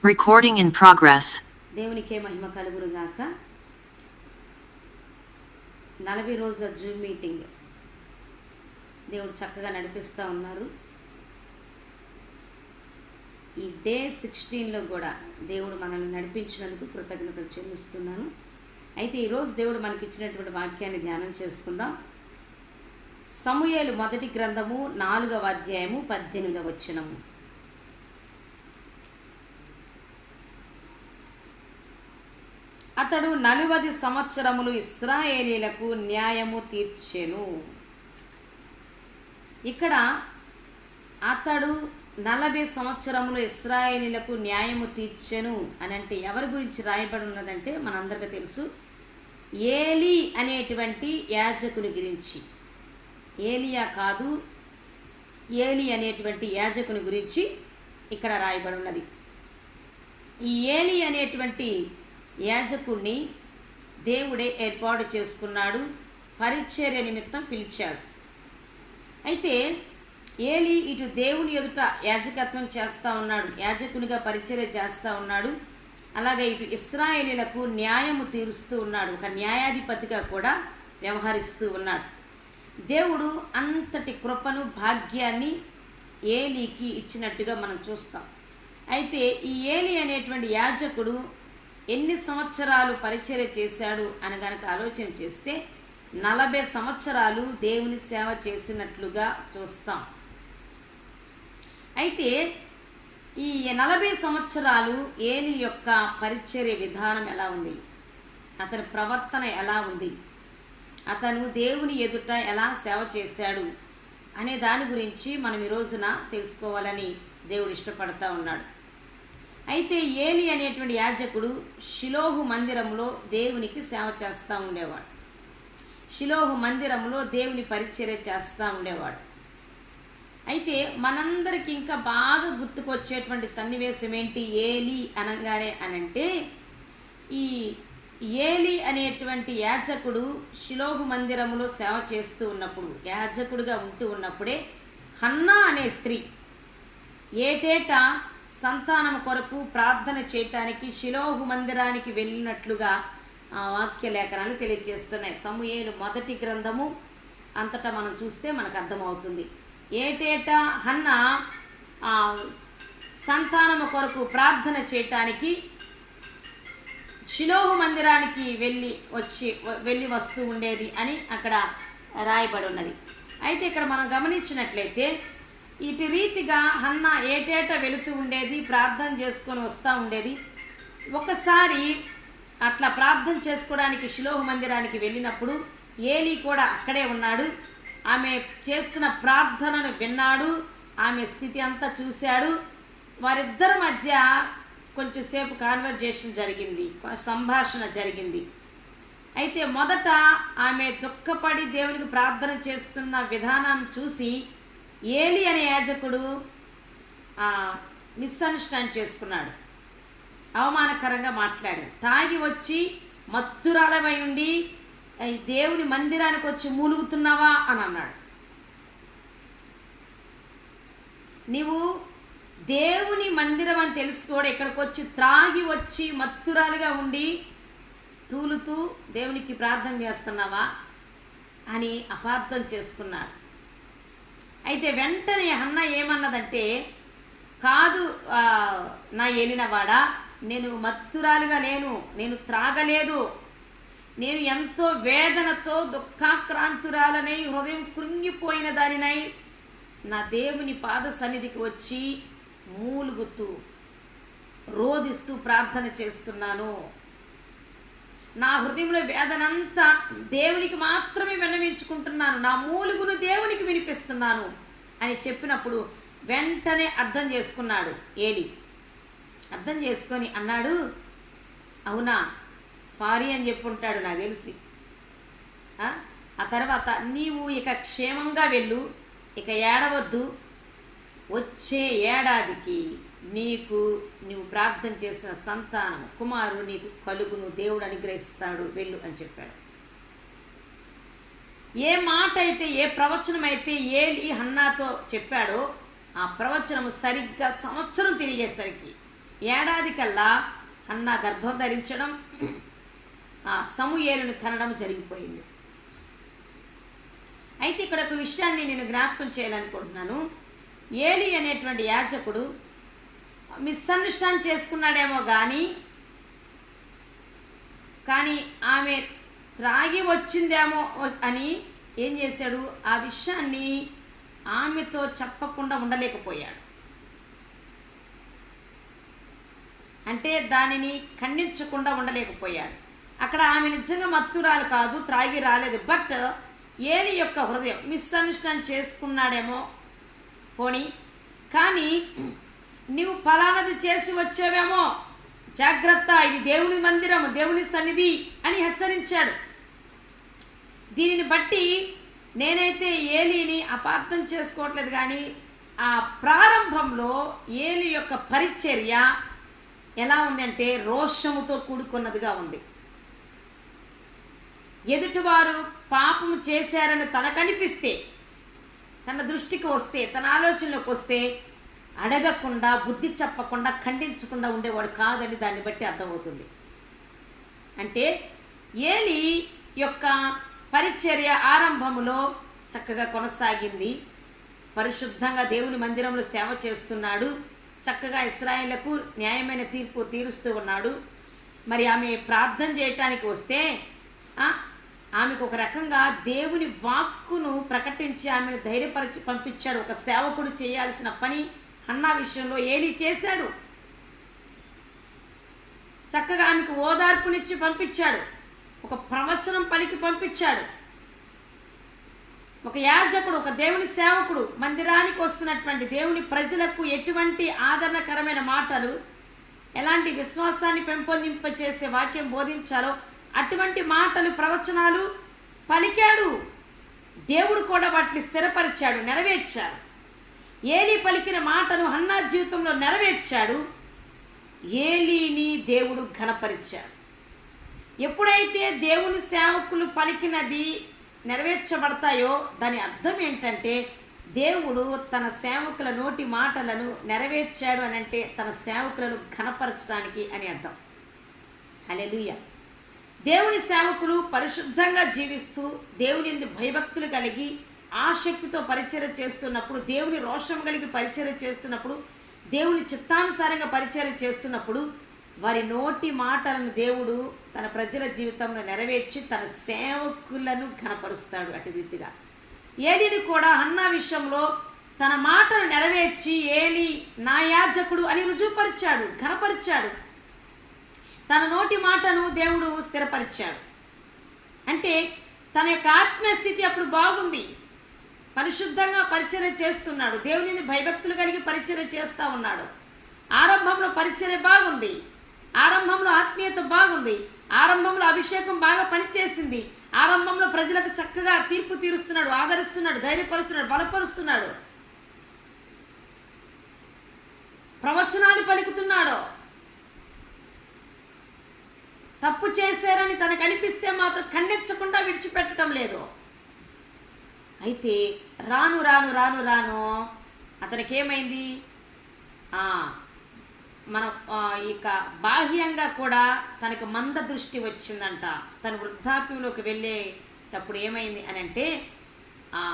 Recording in progress. దేవునికే మహిమ కలుగును గాక. 40 రోజుల జూమ్ మీటింగ్ దేవుడు చక్కగా నడిపిస్తూ ఉన్నారు. ఈ డే 16లో కూడా దేవుడు మనల్ని నడిపించినందుకు కృతజ్ఞతలు చెల్లిస్తున్నాను. అయితే ఈరోజు దేవుడు మనకిచ్చినటువంటి వాక్యాన్ని ధ్యానం చేసుకుందాం. సమూయేలు మొదటి గ్రంథము 4వ అధ్యాయము 18వ వచనము. అతడు 40 సంవత్సరములు ఇశ్రాయేలీలకు న్యాయము తీర్చెను. ఇక్కడ అతడు 40 సంవత్సరములు ఇశ్రాయేలీలకు న్యాయము తీర్చెను అని అంటే ఎవరి గురించి రాయబడి ఉన్నదంటే మనందరికీ తెలుసు, ఏలీ అనేటువంటి యాజకుని గురించి. ఏలియా కాదు, ఏలీ అనేటువంటి యాజకుని గురించి ఇక్కడ రాయబడి ఉన్నది. ఈ ఏలీ అనేటువంటి యాజకుణ్ణి దేవుడే ఏర్పాటు చేసుకున్నాడు, పరిచర్య నిమిత్తం పిలిచాడు. అయితే ఏలీ ఇటు దేవుని ఎదుట యాజకత్వం చేస్తూ ఉన్నాడు, యాజకునిగా పరిచర్య చేస్తూ ఉన్నాడు. అలాగే ఇటు ఇశ్రాయేలీలకు న్యాయము తీరుస్తూ ఉన్నాడు, ఒక న్యాయాధిపతిగా కూడా వ్యవహరిస్తూ ఉన్నాడు. దేవుడు అంతటి కృపను భాగ్యాన్ని ఏలీకి ఇచ్చినట్టుగా మనం చూస్తాం. అయితే ఈ ఏలీ అనేటువంటి యాజకుడు ఎన్ని సంవత్సరాలు పరిచర్య చేశాడు అని గనక ఆలోచన చేస్తే 40 సంవత్సరాలు దేవుని సేవ చేసినట్లుగా చూస్తాం. అయితే ఈ 40 సంవత్సరాలు ఏలీ యొక్క పరిచర్య విధానం ఎలా ఉంది, అతని ప్రవర్తన ఎలా ఉంది, అతను దేవుని ఎదుట ఎలా సేవ చేశాడు అనే దాని గురించి మనం ఈ రోజున తెలుసుకోవాలని దేవుడు ఇష్టపడతా ఉన్నాడు. అయితే ఏలీ అనేటువంటి యాజకుడు షిలోహు మందిరంలో దేవునికి సేవ చేస్తూ ఉండేవాడు. షిలోహు మందిరంలో దేవుని పరిచర్య చేస్తూ ఉండేవాడు. అయితే మనందరికి ఇంకా బాగా గుర్తుకొచ్చేటువంటి సన్నివేశం ఏంటి ఏలీ అనగానే అనంటే, ఈ ఏలీ అనేటువంటి యాజకుడు షిలోహు మందిరంలో సేవ చేస్తూ ఉన్నప్పుడు, యాజకుడిగా ఉంటూ ఉన్నప్పుడే హన్నా అనే స్త్రీ ఏటేటా సంతానం కొరకు ప్రార్థన చేయటానికి షిలోహు మందిరానికి వెళ్ళినట్లుగా వాక్య లేఖనాలు తెలియజేస్తున్నాయి. సమూయేలు మొదటి గ్రంథము అంతటా మనం చూస్తే మనకు అర్థమవుతుంది. ఏటేటా హన్నా సంతానము కొరకు ప్రార్థన చేయటానికి షిలోహు మందిరానికి వెళ్ళి వస్తూ ఉండేది అని అక్కడ రాయబడి ఉన్నది. అయితే ఇక్కడ మనం గమనించినట్లయితే ఇటు రీతిగా హన్నా ఏటేటా వెళుతూ ఉండేది, ప్రార్థన చేసుకొని వస్తూ ఉండేది. ఒకసారి అట్లా ప్రార్థన చేసుకోవడానికి షిలోహు మందిరానికి వెళ్ళినప్పుడు ఏలీ కూడా అక్కడే ఉన్నాడు. ఆమె చేస్తున్న ప్రార్థనను విన్నాడు, ఆమె స్థితి అంతా చూశాడు. వారిద్దరి మధ్య కొంచెంసేపు కాన్వర్జేషన్ జరిగింది, సంభాషణ జరిగింది. అయితే మొదట ఆమె దుఃఖపడి దేవునికి ప్రార్థన చేస్తున్న విధానాన్ని చూసి ఏలీ అనే యాజకుడు మిస్అండర్స్టాండ్ చేసుకున్నాడు, అవమానకరంగా మాట్లాడాడు. తాగి వచ్చి మత్తురాలవై ఉండి దేవుని మందిరానికి వచ్చి మూలుగుతున్నావా అని అన్నాడు. నీవు దేవుని మందిరం అని తెలుసుకోవడం, ఇక్కడికి వచ్చి త్రాగి వచ్చి మత్తురాలుగా ఉండి తూలుతూ దేవునికి ప్రార్థన చేస్తున్నావా అని అపార్థం చేసుకున్నాడు. అయితే వెంటనే హన్నా ఏమన్నదంటే, కాదు నా ఏలినవాడా, నేను మత్తురాలుగా లేను, నేను త్రాగలేదు, నేను ఎంతో వేదనతో దుఃఖాక్రాంతురాలనై హృదయం కృంగిపోయిన దానినై నా దేవుని పాద సన్నిధికి వచ్చి మూలుగుతూ రోదిస్తూ ప్రార్థన చేస్తున్నాను. నా హృదయంలో వేదనంతా దేవునికి మాత్రమే విన్నవించుకుంటున్నాను, నా మూలుగును దేవునికి వినిపిస్తున్నాను అని చెప్పినప్పుడు వెంటనే అర్థం చేసుకున్నాడు ఏలీ. అర్థం చేసుకొని అన్నాడు, అవునా, సారీ అని చెప్పుంటాడు నాకు తెలిసి. ఆ తర్వాత నీవు ఇక క్షేమంగా వెళ్ళు, ఇక ఏడవద్దు, వచ్చే ఏడాదికి నీవు ప్రార్థన చేసిన సంతానం కుమారుడు నీకు కలుగును, దేవుడు అనుగ్రహిస్తాడు, వెళ్ళు అని చెప్పాడు. ఏ మాట అయితే, ఏ ప్రవచనం అయితే ఏలీ హన్నాతో చెప్పాడో ఆ ప్రవచనము సరిగ్గా సంవత్సరం తిరిగేసరికి ఏడాది కల్లా హన్నా గర్భం ధరించడం, సమూయేలును కనడం జరిగిపోయింది. అయితే ఇక్కడ ఒక విషయాన్ని నేను జ్ఞాపకం చేయాలనుకుంటున్నాను. ఏలి అనేటువంటి యాజకుడు మిస్అండర్స్టాండ్ చేసుకున్నాడేమో కానీ ఆమె త్రాగి వచ్చిందేమో అని ఏం చేశాడు, ఆ విషయాన్ని ఆమెతో చెప్పకుండా ఉండలేకపోయాడు. అంటే దానిని ఖండించకుండా ఉండలేకపోయాడు. అక్కడ ఆమె నిజంగా మత్తురాలు కాదు, త్రాగి రాలేదు. బట్ ఏలి యొక్క హృదయం మిస్అండర్స్టాండ్ చేసుకున్నాడేమో పోనీ, కానీ నువ్వు ఫలానది చేసి వచ్చావేమో, జాగ్రత్త, ఇది దేవుని మందిరము, దేవుని సన్నిధి అని హెచ్చరించాడు. దీనిని బట్టి నేనైతే ఏలీని అపార్థం చేసుకోవట్లేదు, కానీ ఆ ప్రారంభంలో ఏలి యొక్క పరిచర్య ఎలా ఉందంటే రోషముతో కూడుకున్నదిగా ఉంది. ఎదుటివారు పాపము చేశారని తనకనిపిస్తే, తన దృష్టికి వస్తే, తన ఆలోచనలోకి వస్తే అడగకుండా, బుద్ధి చెప్పకుండా, ఖండించకుండా ఉండేవాడు కాదని దాన్ని బట్టి అర్థమవుతుంది. అంటే ఏలి యొక్క పరిచర్య ఆరంభములో చక్కగా కొనసాగింది. పరిశుద్ధంగా దేవుని మందిరంలో సేవ చేస్తున్నాడు. చక్కగా ఇశ్రాయేలుకు న్యాయమైన తీర్పు తీరుస్తూ ఉన్నాడు. మరి ఆమె ప్రార్థన చేయటానికి వస్తే ఆమెకు ఒక రకంగా దేవుని వాక్కును ప్రకటించి ఆమెను ధైర్యపరిచి పంపించాడు. ఒక సేవకుడు చేయాల్సిన పని హన్నా విషయంలో ఏలి చేశాడు. చక్కగా ఆమెకు ఓదార్పునిచ్చి పంపించాడు. ఒక ప్రవచనం పలికి పంపించాడు. ఒక యాజకుడు, ఒక దేవుని సేవకుడు మందిరానికి వస్తున్నటువంటి దేవుని ప్రజలకు ఎటువంటి ఆదరణకరమైన మాటలు, ఎలాంటి విశ్వాసాన్ని పెంపొందింపచేసే వాక్యం బోధించాలో అటువంటి మాటలు, ప్రవచనాలు పలికాడు. దేవుడు కూడా వాటిని స్థిరపరిచాడు, నెరవేర్చాడు. ఏలి పలికిన మాటను హన్నా జీవితంలో నెరవేర్చాడు. ఏలీని దేవుడు ఘనపరిచాడు. ఎప్పుడైతే దేవుని సేవకులు పలికినది నెరవేర్చబడతాయో దాని అర్థం ఏంటంటే దేవుడు తన సేవకుల నోటి మాటలను నెరవేర్చాడు అని అంటే తన సేవకులను ఘనపరచడానికి అని అర్థం. హల్లెలూయా. దేవుని సేవకులు పరిశుద్ధంగా జీవిస్తూ దేవుని యందు భయభక్తులు కలిగి ఆసక్తితో పరిచర్య చేస్తున్నప్పుడు, దేవుని రోషం కలిగి పరిచర్య చేస్తున్నప్పుడు, దేవుని చిత్తానుసారంగా పరిచర్య చేస్తున్నప్పుడు వారి నోటి మాటలను దేవుడు తన ప్రజల జీవితంలో నెరవేర్చి తన సేవకులను ఘనపరుస్తాడు. అటు రీతిగా ఏలిని కూడా హన్నా విషయంలో తన మాటను నెరవేర్చి ఏలి నా యాజకుడు అని రుజువుపరిచాడు, ఘనపరిచాడు. తన నోటి మాటను దేవుడు స్థిరపరిచాడు. అంటే తన యొక్క ఆత్మీయ స్థితి అప్పుడు బాగుంది. పరిశుద్ధంగా పరిచర్య చేస్తున్నాడు. దేవుని భయభక్తులు కలిగి పరిచర్య చేస్తూ ఉన్నాడు. ఆరంభంలో పరిచర్య బాగుంది. ఆరంభంలో ఆత్మీయత బాగుంది. ఆరంభంలో అభిషేకం బాగా పనిచేసింది. ఆరంభంలో ప్రజలకు చక్కగా తీర్పు తీరుస్తున్నాడు, ఆదరిస్తున్నాడు, ధైర్యపరుస్తున్నాడు, బలపరుస్తున్నాడు, ప్రవచనాలు పలుకుతున్నాడు. తప్పు చేశారని తనకు అనిపిస్తే మాత్రం ఖండించకుండా విడిచిపెట్టడం లేదు. అయితే రాను రాను రాను రాను అతనికి ఏమైంది, మనం ఇక బాహ్యంగా కూడా తనకు మంద దృష్టి వచ్చిందంట. తన వృద్ధాప్యంలోకి వెళ్ళేటప్పుడు ఏమైంది అని అంటే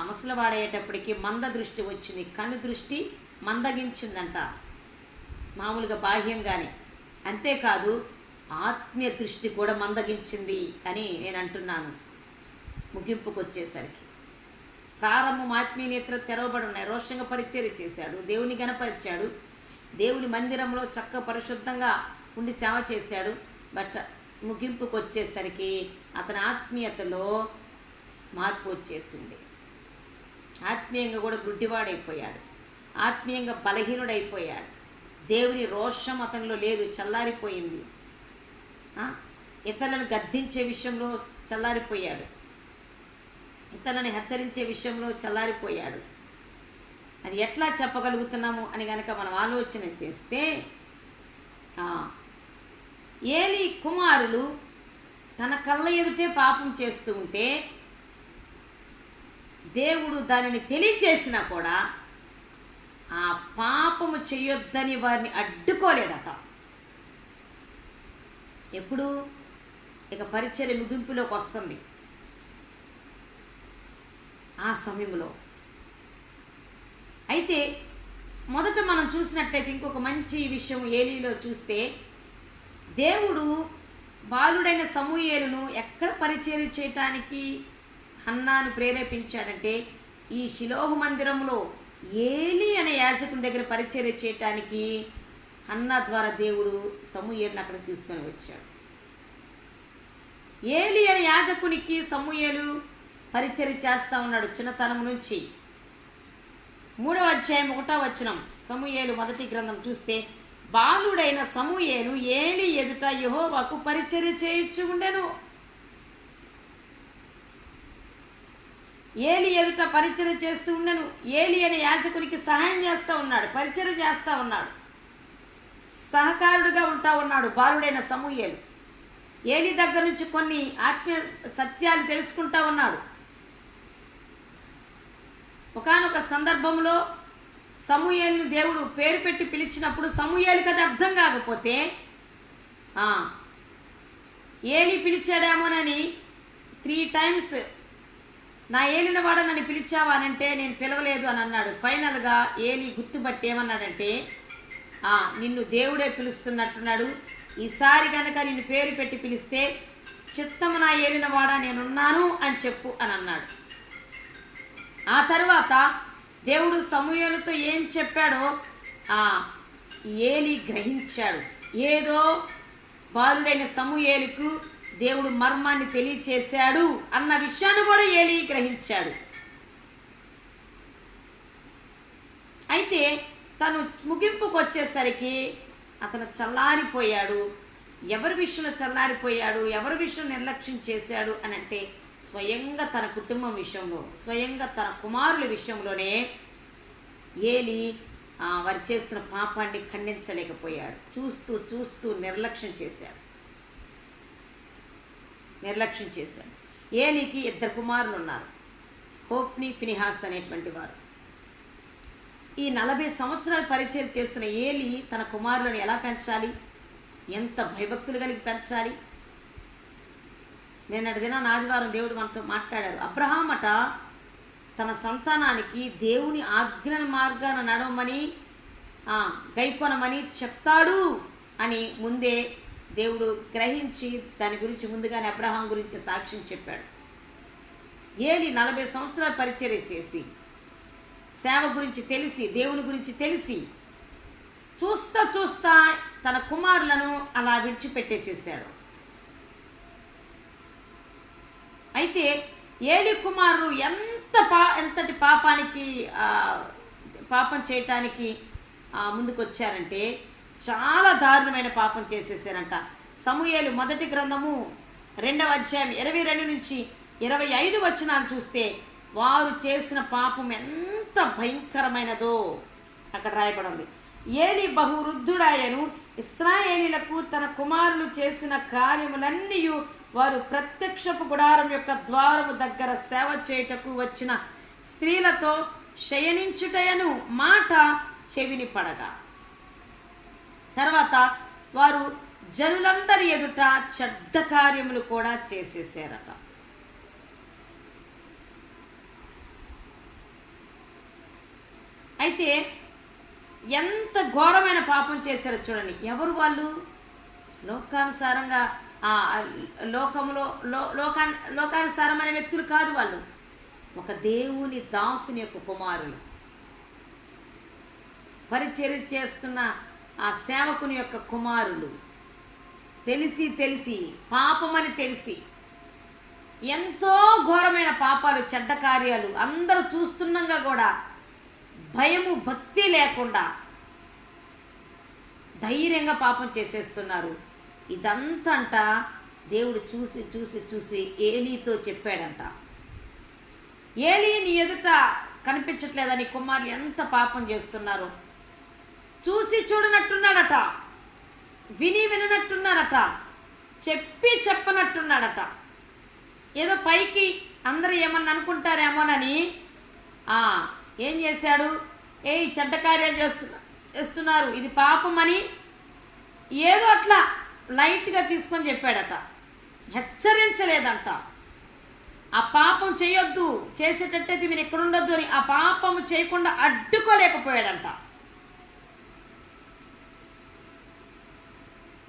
ముసలివాడయ్యేటప్పటికి మంద దృష్టి వచ్చింది. కన్ను దృష్టి మందగించిందంట, మామూలుగా బాహ్యంగానే. అంతేకాదు ఆత్మీయ దృష్టి కూడా మందగించింది అని నేను అంటున్నాను. ముగింపుకు వచ్చేసరికి ప్రారంభం ఆత్మీయ నేత్రాలు తెరవబడి ఉన్నాయి. రోషంగా పరిచర్య చేశాడు, దేవుని గణపరిచాడు, దేవుని మందిరంలో చక్క పరిశుద్ధంగా ఉండి సేవ చేశాడు. బట్ ముగింపుకు వచ్చేసరికి అతని ఆత్మీయతలో మార్పు వచ్చేసింది. ఆత్మీయంగా కూడా గుడ్డివాడైపోయాడు, ఆత్మీయంగా బలహీనుడైపోయాడు. దేవుని రోషం అతనిలో లేదు, చల్లారిపోయింది. ఇతరులను గద్దించే విషయంలో చల్లారిపోయాడు, ఇతరులను హెచ్చరించే విషయంలో చల్లారిపోయాడు. అది ఎట్లా చెప్పగలుగుతున్నాము అని కనుక మనం ఆలోచన చేస్తే ఏలి కుమారులు తన కళ్ళ ఎదుటే పాపం చేస్తూ ఉంటే దేవుడు దానిని తెలియచేసినా కూడా ఆ పాపము చేయొద్దని వారిని అడ్డుకోలేదట. ఎప్పుడు ఇక పరిచర్య ముగింపులోకి వస్తుంది. ఆ సమయంలో అయితే మొదట మనం చూసినట్లయితే ఇంకొక మంచి విషయం ఏలీలో చూస్తే, దేవుడు బాలుడైన సమూయేలును ఎక్కడ పరిచర్య చేయటానికి హన్నాను ప్రేరేపించాడంటే, ఈ షిలోహు మందిరంలో ఏలీ అనే యాజకుని దగ్గర పరిచర్య చేయటానికి హన్నా ద్వారా దేవుడు సమూయేలును అక్కడికి తీసుకొని వచ్చాడు. ఏలీ అనే యాజకునికి సమూయేలు పరిచర్య చేస్తూ ఉన్నాడు చిన్నతనం నుంచి. 3వ అధ్యాయం 1వ వచనం సమూయేలు మొదటి గ్రంథం చూస్తే, బాలుడైన సమూయేలు ఏలీ ఎదుట యెహోవాకు పరిచర్య చేయించు ఉండెను. ఏలీ ఎదుట పరిచర్య చేస్తూ ఉండెను. ఏలీ అనే యాజకునికి సహాయం చేస్తూ ఉన్నాడు, పరిచర్య చేస్తూ ఉన్నాడు, సహకారుడుగా ఉంటా ఉన్నాడు బాలుడైన సమూయేలు. ఏలీ దగ్గర నుంచి కొన్ని ఆత్మీయ సత్యాలు తెలుసుకుంటా ఉన్నాడు. ఒకానొక సందర్భంలో సమూయేలును దేవుడు పేరు పెట్టి పిలిచినప్పుడు సమూయేలుకి అది అర్థం కాకపోతే, ఏలీ పిలిచాడేమోనని 3 times నా ఏలిన వాడ నన్ను పిలిచావా అని అంటే, నేను పిలవలేదు అని అన్నాడు. ఫైనల్గా ఏలీ గుర్తుపట్టి ఏమన్నాడంటే, నిన్ను దేవుడే పిలుస్తున్నట్టున్నాడు, ఈసారి కనుక నిన్ను పేరు పెట్టి పిలిస్తే చిత్తము నా ఏలిన వాడ నేనున్నాను అని చెప్పు అని అన్నాడు. ఆ తర్వాత దేవుడు సమూయేలుతో ఏం చెప్పాడో ఏలీ గ్రహించాడు. ఏదో బాలుడైన సమూయేలుకు దేవుడు మర్మాన్ని తెలియచేశాడు అన్న విషయాన్ని కూడా ఏలీ గ్రహించాడు. అయితే తను ముగింపుకు వచ్చేసరికి అతను చల్లారిపోయాడు. ఎవరి విషయంలో చల్లారిపోయాడు, ఎవరి విషయం నిర్లక్ష్యం చేశాడు అని అంటే, స్వయంగా తన కుటుంబం విషయంలో, స్వయంగా తన కుమారుల విషయంలోనే ఏలీ వారు చేస్తున్న పాపాన్ని ఖండించలేకపోయాడు. చూస్తూ చూస్తూ నిర్లక్ష్యం చేశాడు. ఏలీకి 2 కుమారులు ఉన్నారు, హోప్ని, ఫినిహాస్ అనేటువంటి వారు. ఈ 40 సంవత్సరాలు పరిచయం చేస్తున్న ఏలీ తన కుమారులను ఎలా పెంచాలి, ఎంత భయభక్తులు కలిగి పెంచాలి. నిన్నటి దినాన ఆదివారం దేవుడు మనతో మాట్లాడారు. అబ్రహామట తన సంతానానికి దేవుని ఆజ్ఞల మార్గాన నడవమని, గైకొనమని చెప్తాడు అని ముందే దేవుడు గ్రహించి దాని గురించి ముందుగానే అబ్రహాం గురించి సాక్ష్యం చెప్పాడు. ఏలీ 40 సంవత్సరాలు పరిచర్య చేసి, సేవ గురించి తెలిసి, దేవుని గురించి తెలిసి, చూస్తా చూస్తా తన కుమారులను అలా విడిచిపెట్టేసేసాడు. అయితే ఏలీ కుమారులు ఎంతటి పాపం చేయటానికి ముందుకొచ్చారంటే, చాలా దారుణమైన పాపం చేసేసారంట. సమూయేలు మొదటి గ్రంథము 2వ అధ్యాయం 22 నుంచి 25 వచనాలు చూస్తే, వారు చేసిన పాపం ఎంత భయంకరమైనదో అక్కడ రాయబడింది. ఏలీ బహువృద్ధుడాయను, ఇశ్రాయేలీలకు తన కుమారులు చేసిన కార్యములన్నీ వారు ప్రత్యక్షపు గుడారం యొక్క ద్వారము దగ్గర సేవ చేయుటకు వచ్చిన స్త్రీలతో శయనించుటయను మాట చెవిని పడగా, తర్వాత వారు జనులందరి ఎదుట చెడ్డ కార్యములు కూడా చేసేసారట. అయితే ఎంత ఘోరమైన పాపం చేశారో చూడండి. ఎవరు వాళ్ళు? లోకానుసారంగా లోకానుసారమైన వ్యక్తులు కాదు వాళ్ళు. ఒక దేవుని దాసుని యొక్క కుమారులు, పరిచర్య చేస్తున్న ఆ సేవకుని యొక్క కుమారులు. తెలిసి పాపమని తెలిసి ఎంతో ఘోరమైన పాపాలు, చెడ్డ కార్యాలు అందరూ చూస్తుండగా కూడా భయము భక్తి లేకుండా ధైర్యంగా పాపం చేసేస్తున్నారు. ఇదంతా అంట దేవుడు చూసి ఏలీతో చెప్పాడంట, ఏలీ నీ ఎదుట కనిపించట్లేదని కుమారులు ఎంత పాపం చేస్తున్నారు, చూసి చూడనట్టున్నాడట, విననట్టున్నారట, చెప్పనట్టున్నాడట. ఏదో పైకి అందరూ ఏమన్నా అనుకుంటారేమోనని ఏం చేశాడు, చెడ్డ కార్యాలు చేస్తున్నారు, ఇది పాపం అని ఏదో అట్లా లైట్గా తీసుకొని చెప్పాడట, హెచ్చరించలేదంట. ఆ పాపం చేయొద్దు, చేసేటట్టయితే మీరు ఎక్కడ ఉండొద్దు అని ఆ పాపం చేయకుండా అడ్డుకోలేకపోయాడంట.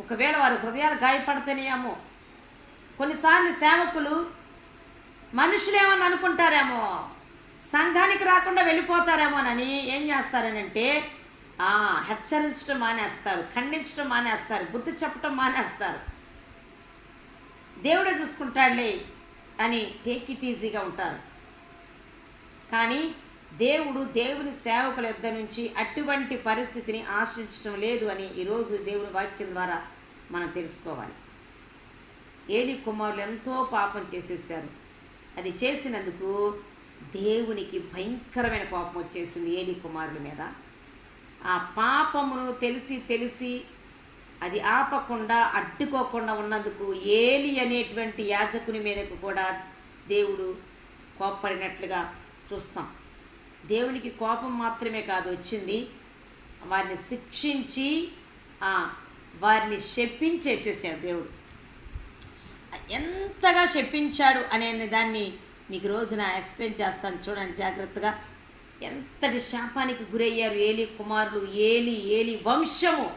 ఒకవేళ వారి హృదయాలు గాయపడితేనేమో, కొన్నిసార్లు సేవకులు మనుషులు ఏమని అనుకుంటారేమో, సంఘానికి రాకుండా వెళ్ళిపోతారేమోనని ఏం చేస్తారనంటే హెచ్చరించడం మానేస్తారు, ఖండించడం మానేస్తారు, బుద్ధి చెప్పడం మానేస్తారు. దేవుడే చూసుకుంటాడులే అని టేక్ ఇట్ ఈజీగా ఉంటారు. కానీ దేవుని సేవకుల యొద్ద నుంచి అటువంటి పరిస్థితిని ఆశించడం లేదు అని ఈరోజు దేవుని వాక్యం ద్వారా మనం తెలుసుకోవాలి. ఏలీ కుమారులు ఎంతో పాపం చేసేసారు. అది చేసినందుకు దేవునికి భయంకరమైన కోపం వచ్చేసింది ఏలీ కుమారుల మీద. ఆ పాపమును తెలిసి అది ఆపకుండా అడ్డుకోకుండా ఉన్నందుకు ఏలీ అనేటువంటి యాజకుని మీదకు కూడా దేవుడు కోప్పడినట్లుగా చూస్తాం. దేవునికి కోపం మాత్రమే కాదు వచ్చింది, వారిని శిక్షించి వారిని శపించేసేసాడు దేవుడు. ఎంతగా శపించాడు అనే దాన్ని మీకు రోజున ఎక్స్ప్లెయిన్ చేస్తాను, చూడండి జాగ్రత్తగా. ఎంతటి శాపానికి గురయ్యారు ఏలీ కుమారులు, ఏలీ వంశము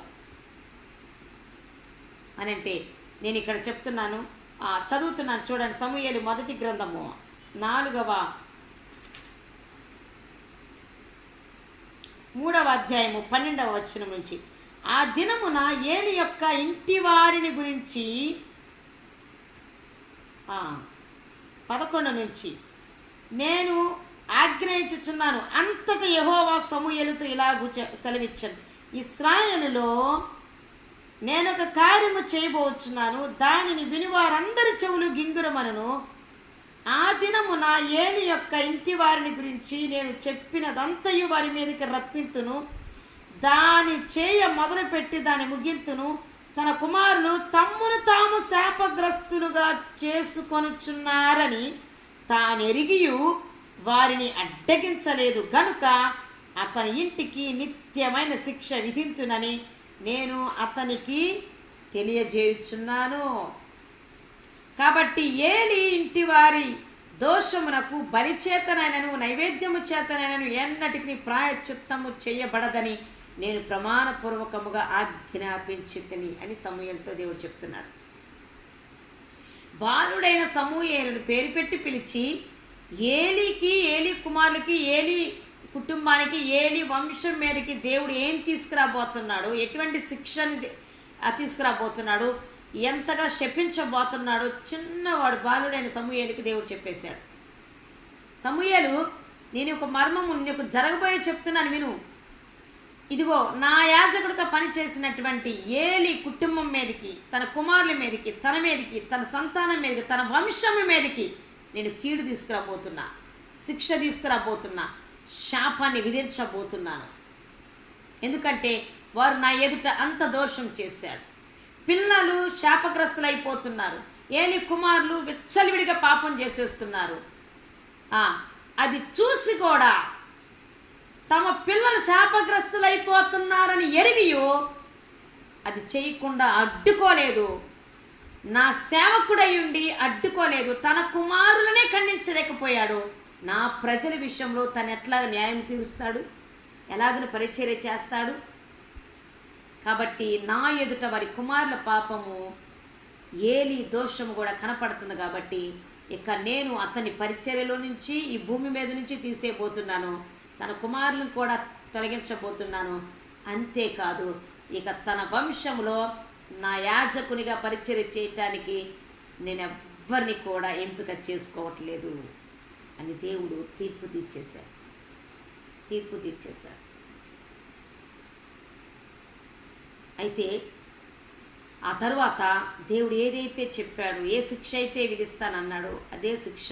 అని అంటే నేను ఇక్కడ చెప్తున్నాను, చదువుతున్నాను చూడండి. సమూయేలు మొదటి గ్రంథము 4వ 3వ అధ్యాయము 12వ వచనం నుంచి. ఆ దినమున ఏలీ యొక్క ఇంటి వారిని గురించి 11 నుంచి నేను ఆజ్ఞయించుచున్నాను. అంతటా యెహోవా సమూయేలుతో ఇలాగూ సెలవిచ్చాను, ఇశ్రాయేలులో నేనొక కార్యము చేయబోచున్నాను, దానిని విని వారందరి చెవులు గింగురమనును. ఆ దినమున ఏలీ యొక్క ఇంటి వారిని గురించి నేను చెప్పినదంతయు వారి మీదకి రప్పింతును, దాని చేయ మొదలుపెట్టి దాని ముగింతును. తన కుమారులు తమ్మును తాము శాపగ్రస్తులుగా చేసుకొనుచున్నారని తానెరిగియు వారిని అడ్డగించలేదు గనుక అతని ఇంటికి నిత్యమైన శిక్ష విధింతునని నేను అతనికి తెలియజేయుచున్నాను. కాబట్టి ఏలీ ఇంటి వారి దోషమునకు బలి చేతనైనను నైవేద్యము చేతనైనను ఎన్నటికి ప్రాయశ్చిత్తము చేయబడదని నేను ప్రమాణపూర్వకముగా ఆజ్ఞాపించితిని అని సమూయేలుతో దేవుడు చెప్తున్నాడు. బాలుడైన సమూయేలును పేరు పెట్టి పిలిచి ఏలీ కుమారులకి, ఏలీ కుటుంబానికి, ఏలీ వంశం మీదకి దేవుడు ఏం తీసుకురాబోతున్నాడు, ఎటువంటి శిక్షని తీసుకురాబోతున్నాడు, ఎంతగా శపించబోతున్నాడు చిన్నవాడు బాలుడైన సమూయేలుకి దేవుడు చెప్పేశాడు. సమూయేలు, నేను ఒక మర్మము నీకు జరగబోయే చెప్తున్నాను విను. ఇదిగో నా యాజకుడిగా పనిచేసినటువంటి ఏలీ కుటుంబం మీదకి, తన కుమారుల మీదకి, తన మీదకి, తన సంతానం మీదకి, తన వంశం మీదకి నేను కీడు తీసుకురాబోతున్నా, శిక్ష తీసుకురాబోతున్నా, శాపాన్ని విధించబోతున్నాను. ఎందుకంటే వారు నా ఎదుట అంత దోషం చేశాడు. పిల్లలు శాపగ్రస్తులైపోతున్నారు, ఏలీ కుమారులు విచ్చలవిడిగా పాపం చేసేస్తున్నారు. అది చూసి కూడా తమ పిల్లలు శాపగ్రస్తులైపోతున్నారని ఎరిగియో అది చేయకుండా అడ్డుకోలేదు. నా సేవకుడై ఉండి అడ్డుకోలేదు. తన కుమారులనే ఖండించలేకపోయాడు. నా ప్రజల విషయంలో తను ఎట్లా న్యాయం తీరుస్తాడు, ఎలాగని పరిచర్య చేస్తాడు? కాబట్టి నా ఎదుట వారి కుమారుల పాపము, ఏలీ దోషము కూడా కనపడుతుంది. కాబట్టి ఇక నేను అతని పరిచర్యలో నుంచి, ఈ భూమి మీద నుంచి తీసేయబోతున్నాను, తన కుమారులను కూడా తొలగించబోతున్నాను. అంతేకాదు ఇక తన వంశంలో నా యాజకునిగా పరిచర్య చేయటానికి నేను ఎవ్వరిని కూడా ఎంపిక చేసుకోవట్లేదు అని దేవుడు తీర్పు తీర్చేశాడు. అయితే ఆ తరువాత దేవుడు ఏదైతే చెప్పాడో, ఏ శిక్ష అయితే విధిస్తానన్నాడో అదే శిక్ష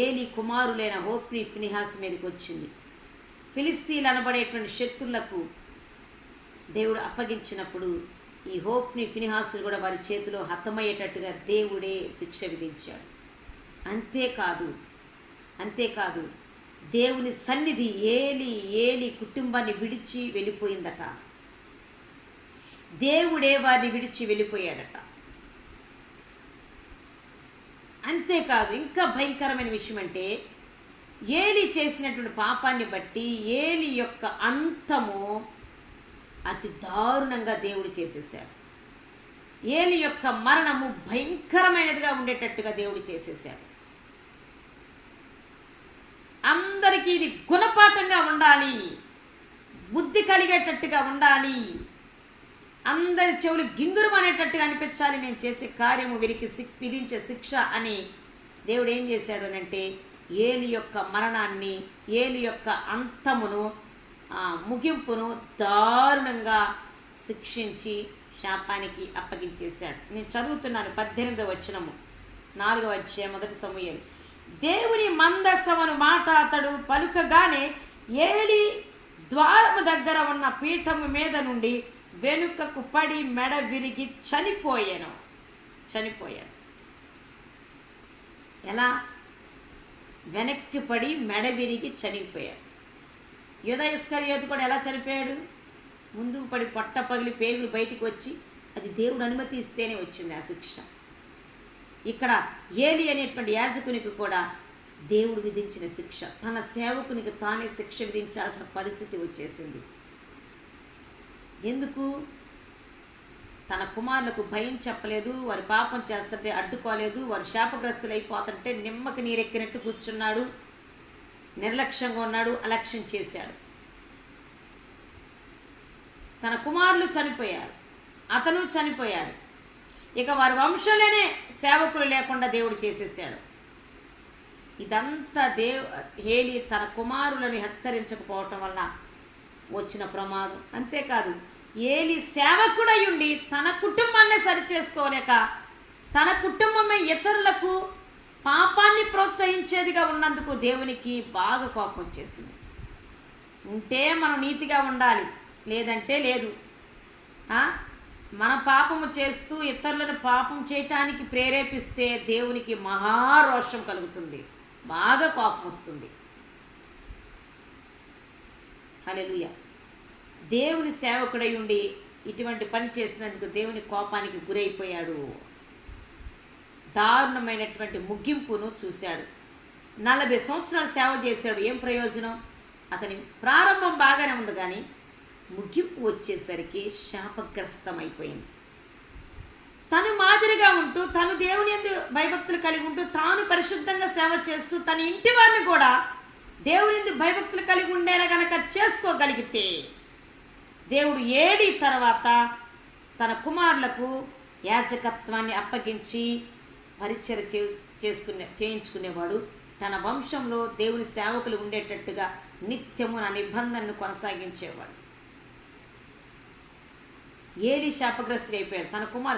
ఏలీ కుమారులైన హోప్ని ఫినిహాస్ మీదకి వచ్చింది. ఫిలిస్తీన్లు అనబడేటువంటి శత్రులకు దేవుడు అప్పగించినప్పుడు ఈ హోప్ని ఫినిహాసులు కూడా వారి చేతిలో హతమయ్యేటట్టుగా దేవుడే శిక్ష విధించాడు. అంతేకాదు దేవుని సన్నిధి ఏలీ కుటుంబాన్ని విడిచి వెళ్ళిపోయిందట. దేవుడే వారిని విడిచి వెళ్ళిపోయాడట. అంతేకాదు, ఇంకా భయంకరమైన విషయం అంటే ఏలి చేసినటువంటి పాపాన్ని బట్టి ఏలి యొక్క అంతము అతి దారుణంగా దేవుడు చేసేసాడు. ఏలి యొక్క మరణము భయంకరమైనదిగా ఉండేటట్టుగా దేవుడు చేసేసాడు. అందరికీ ఇది గుణపాఠంగా ఉండాలి, బుద్ధి కలిగేటట్టుగా ఉండాలి, అందరి చెవులు గింగురమనేటట్టుగా అనిపించాలి నేను చేసే కార్యము వీరికి విధించే శిక్ష అని దేవుడు ఏం చేశాడు అంటే ఏలి యొక్క మరణాన్ని, ఏలి యొక్క అంతమును, ముగింపును దారుణంగా శిక్షించి శాపానికి అప్పగించేశాడు. నేను చదువుతున్నాను 18వ వచనము, 4వ అధ్యాయం 1 సమూయేలు. దేవుని మందసమును మాట అతడు పలుకగానే ఏలి ద్వారము దగ్గర ఉన్న పీఠము మీద నుండి వెనుకకు పడి మెడ విరిగి చనిపోయాను. ఎలా? వెనక్కి పడి మెడ విరిగి చనిపోయాడు. యూదా ఇస్కరియోతు కూడా ఎలా చనిపోయాడు? ముందుకు పడి పొట్ట పగిలి పేగులు బయటికి వచ్చి, అది దేవుడు అనుమతి ఇస్తేనే వచ్చింది ఆ శిక్ష. ఇక్కడ ఏలి అనేటువంటి యాజకునికి కూడా దేవుడు విధించిన శిక్ష, తన సేవకునికి తానే శిక్ష విధించాల్సిన పరిస్థితి వచ్చేసింది. ఎందుకు? తన కుమారులకు భయం చెప్పలేదు, వారి పాపం చేస్తుంటే అడ్డుకోలేదు, వారు శాపగ్రస్తులు అయిపోతుంటే నిమ్మకి నీరెక్కినట్టు కూర్చున్నాడు, నిర్లక్ష్యంగా ఉన్నాడు, అలక్ష్యం చేశాడు. తన కుమారులు చనిపోయారు, అతను చనిపోయాడు. ఇక వారి వంశంలోనే సేవకులు లేకుండా దేవుడు చేసేసాడు. ఇదంతా ఏలి తన కుమారులను హెచ్చరించకపోవటం వల్ల వచ్చిన ప్రమాదం. అంతేకాదు, ఏలి సేవకుడై ఉండి తన కుటుంబాన్ని సరిచేసుకోలేక తన కుటుంబమే ఇతరులకు పాపాన్ని ప్రోత్సహించేదిగా ఉన్నందుకు దేవునికి బాగా కోపం వచ్చేసింది. ఉంటే మనం నీతిగా ఉండాలి, లేదంటే లేదు. మన పాపము చేస్తూ ఇతరులను పాపం చేయటానికి ప్రేరేపిస్తే దేవునికి మహారోషం కలుగుతుంది, బాగా కోపం వస్తుంది. హల్లెలూయా. దేవుని సేవకుడై ఉండి ఇటువంటి పని చేసినందుకు దేవుని కోపానికి గురైపోయాడు. దారుణమైనటువంటి ముగింపును చూశాడు. 40 సంవత్సరాలు సేవ చేశాడు. ఏం ప్రయోజనం? అతని ప్రారంభం బాగానే ఉంది, కానీ ముగింపు వచ్చేసరికి శాపగ్రస్తమైపోయింది. తను మాదిరిగా ఉంటూ, తను దేవుని యందు భయభక్తులు కలిగి ఉంటూ, తాను పరిశుద్ధంగా సేవ చేస్తూ, తన ఇంటి వారిని కూడా దేవుని యందు భయభక్తులు కలిగి ఉండేలా కనుక చేసుకోగలిగితే, దేవుడు ఏలి తర్వాత తన కుమారులకు యాజకత్వాన్ని అప్పగించి పరిచర్య చేయించుకునేవాడు. తన వంశంలో దేవుని సేవకులు ఉండేటట్టుగా నిత్యము నా నిబంధనను కొనసాగించేవాడు. ఏలి శాపగ్రస్తుడు అయిపోయాడు.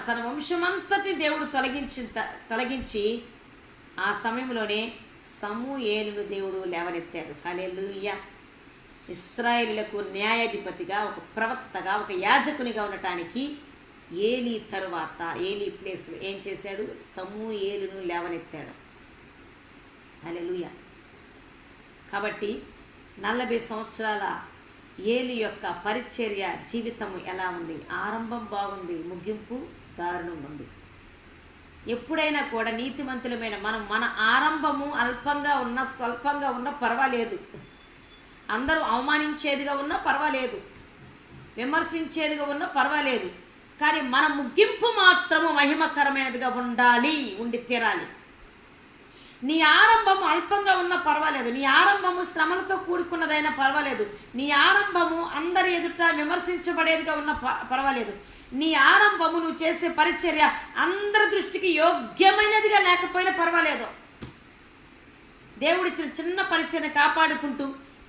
తన వంశమంతటి దేవుడు తొలగించి ఆ సమయంలోనే సమూయేలును దేవుడు లేవనెత్తాడు. హల్లెలూయా. ఇశ్రాయేలులకు న్యాయాధిపతిగా, ఒక ప్రవక్తగా, ఒక యాజకునిగా ఉండటానికి ఏలి తరువాత ఏలి ప్లేస్లో ఏం చేశాడు? సమూయేలును లేవనెత్తాడు. హల్లెలూయా. కాబట్టి 40 సంవత్సరాల ఏలి యొక్క పరిచర్య జీవితము ఎలా ఉంది? ఆరంభం బాగుంది, ముగింపు దారుణంగా ఉంది. ఎప్పుడైనా కూడా నీతిమంతులమైన మన ఆరంభము అల్పంగా ఉన్నా, స్వల్పంగా ఉన్నా పర్వాలేదు, అందరూ అవమానించేదిగా ఉన్నా పర్వాలేదు, విమర్శించేదిగా ఉన్నా పర్వాలేదు, కానీ మన ముగింపు మాత్రము మహిమకరమైనదిగా ఉండి తీరాలి. నీ ఆరంభము అల్పంగా ఉన్నా పర్వాలేదు, నీ ఆరంభము శ్రమలతో కూడుకున్నదైనా పర్వాలేదు, నీ ఆరంభము అందరి ఎదుట విమర్శించబడేదిగా ఉన్న పర్వాలేదు, నీ ఆరంభము నువ్వు చేసే పరిచర్య అందరి దృష్టికి యోగ్యమైనదిగా లేకపోయినా పర్వాలేదు, దేవుడిచ్చిన చిన్న పరిచర్యను కాపాడుకుంటూ